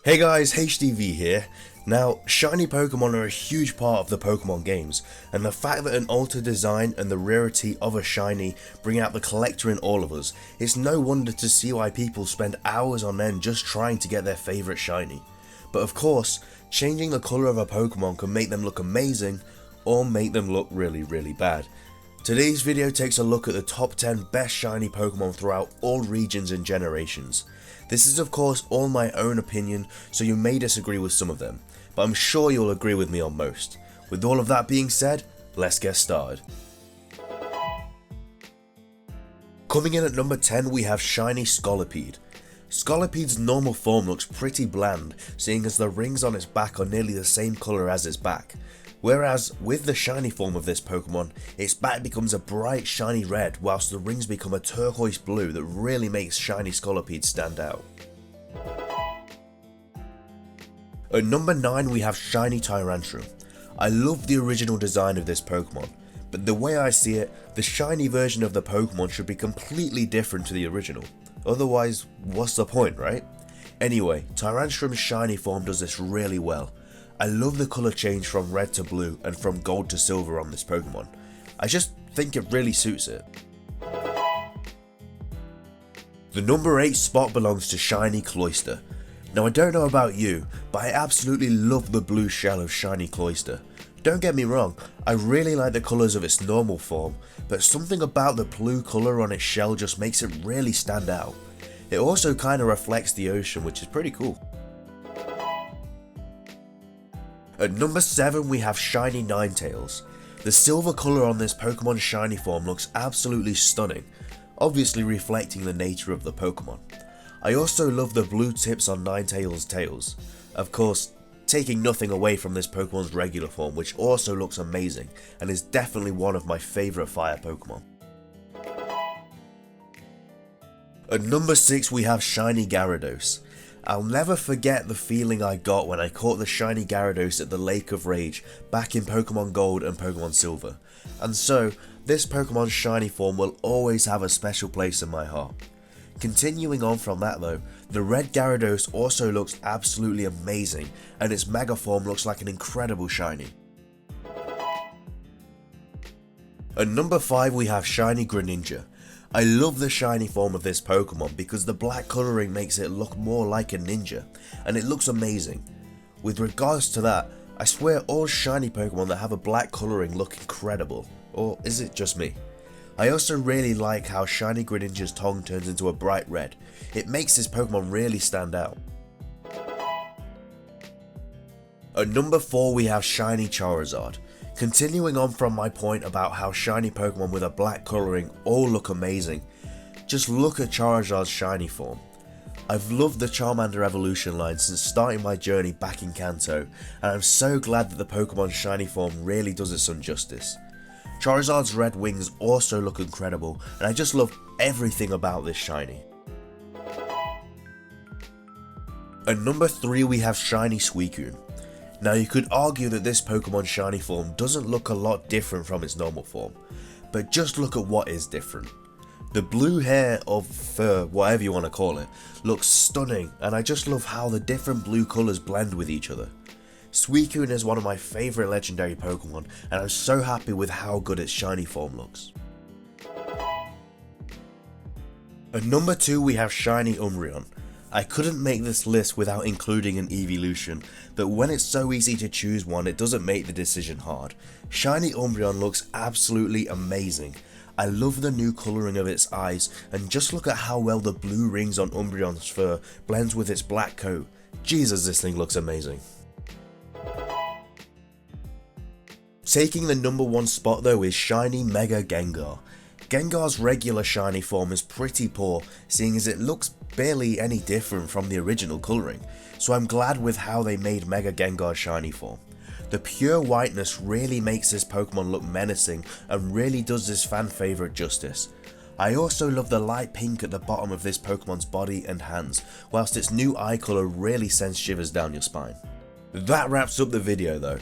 Hey guys, HDvee here. Now, shiny Pokemon are a huge part of the Pokemon games, and the fact that an altered design and the rarity of a shiny bring out the collector in all of us, it's no wonder to see why people spend hours on end just trying to get their favourite shiny. But of course, changing the colour of a Pokemon can make them look amazing, or make them look really bad. Today's video takes a look at the top 10 best shiny Pokemon throughout all regions and generations. This is of course all my own opinion, so you may disagree with some of them, but I'm sure you'll agree with me on most. With all of that being said, let's get started. Coming in at number 10 we have shiny Scalloped. Scallopede's normal form looks pretty bland, seeing as the rings on its back are nearly the same colour as its back. Whereas, with the shiny form of this Pokemon, its back becomes a bright shiny red whilst the rings become a turquoise blue that really makes shiny Scallopede stand out. At number 9 we have shiny Tyrannrum. I love the original design of this Pokemon, but the way I see it, the shiny version of the Pokemon should be completely different to the original. Otherwise, what's the point, right? Anyway, Tyrannrum's shiny form does this really well. I love the colour change from red to blue and from gold to silver on this Pokemon. I just think it really suits it. The number 8 spot belongs to shiny Cloister. Now I don't know about you, but I absolutely love the blue shell of shiny Cloister. Don't get me wrong, I really like the colours of its normal form, but something about the blue colour on its shell just makes it really stand out. It also kinda reflects the ocean, which is pretty cool. At number 7 we have shiny Ninetales. The silver colour on this Pokemon's shiny form looks absolutely stunning, obviously reflecting the nature of the Pokemon. I also love the blue tips on Ninetales' tails, of course taking nothing away from this Pokemon's regular form, which also looks amazing and is definitely one of my favourite fire Pokemon. At number 6 we have shiny Gyarados. I'll never forget the feeling I got when I caught the shiny Gyarados at the Lake of Rage back in Pokemon Gold and Pokemon Silver, and so this Pokemon's shiny form will always have a special place in my heart. Continuing on from that though, the red Gyarados also looks absolutely amazing and its mega form looks like an incredible shiny. At number 5 we have shiny Greninja. I love the shiny form of this Pokemon because the black colouring makes it look more like a ninja, and it looks amazing. With regards to that, I swear all shiny Pokemon that have a black colouring look incredible, or is it just me? I also really like how shiny Greninja's tongue turns into a bright red. It makes this Pokemon really stand out. At number 4 we have shiny Charizard. Continuing on from my point about how shiny Pokemon with a black colouring all look amazing, just look at Charizard's shiny form. I've loved the Charmander evolution line since starting my journey back in Kanto, and I'm so glad that the Pokemon's shiny form really does it some justice. Charizard's red wings also look incredible, and I just love everything about this shiny. At number 3 we have shiny Suicune. Now you could argue that this Pokemon's shiny form doesn't look a lot different from its normal form, but just look at what is different. The blue hair or fur, whatever you want to call it, looks stunning, and I just love how the different blue colours blend with each other. Suicune is one of my favourite legendary Pokemon, and I'm so happy with how good its shiny form looks. At number 2 we have shiny Umbreon. I couldn't make this list without including an evolution, but when it's so easy to choose one it doesn't make the decision hard. Shiny Umbreon looks absolutely amazing. I love the new colouring of its eyes, and just look at how well the blue rings on Umbreon's fur blends with its black coat. Jesus, this thing looks amazing. Taking the number 1 spot though is shiny Mega Gengar. Gengar's regular shiny form is pretty poor, seeing as it looks barely any different from the original colouring, so I'm glad with how they made Mega Gengar's shiny form. The pure whiteness really makes this Pokemon look menacing and really does this fan favourite justice. I also love the light pink at the bottom of this Pokemon's body and hands, whilst its new eye colour really sends shivers down your spine. That wraps up the video though.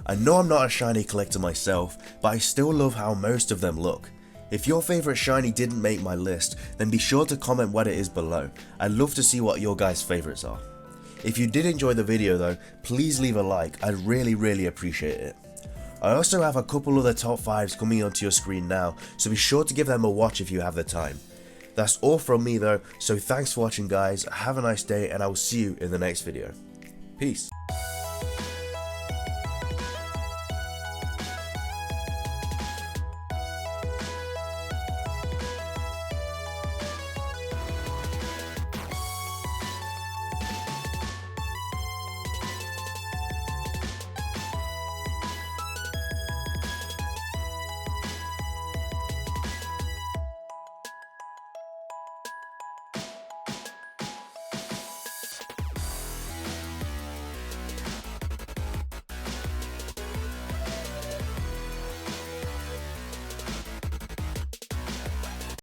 I know I'm not a shiny collector myself, but I still love how most of them look. If your favourite shiny didn't make my list, then be sure to comment what it is below. I'd love to see what your guys' favourites are. If you did enjoy the video though, please leave a like, I'd really appreciate it. I also have a couple other top 5s coming onto your screen now, so be sure to give them a watch if you have the time. That's all from me though, so thanks for watching guys, have a nice day and I will see you in the next video. Peace.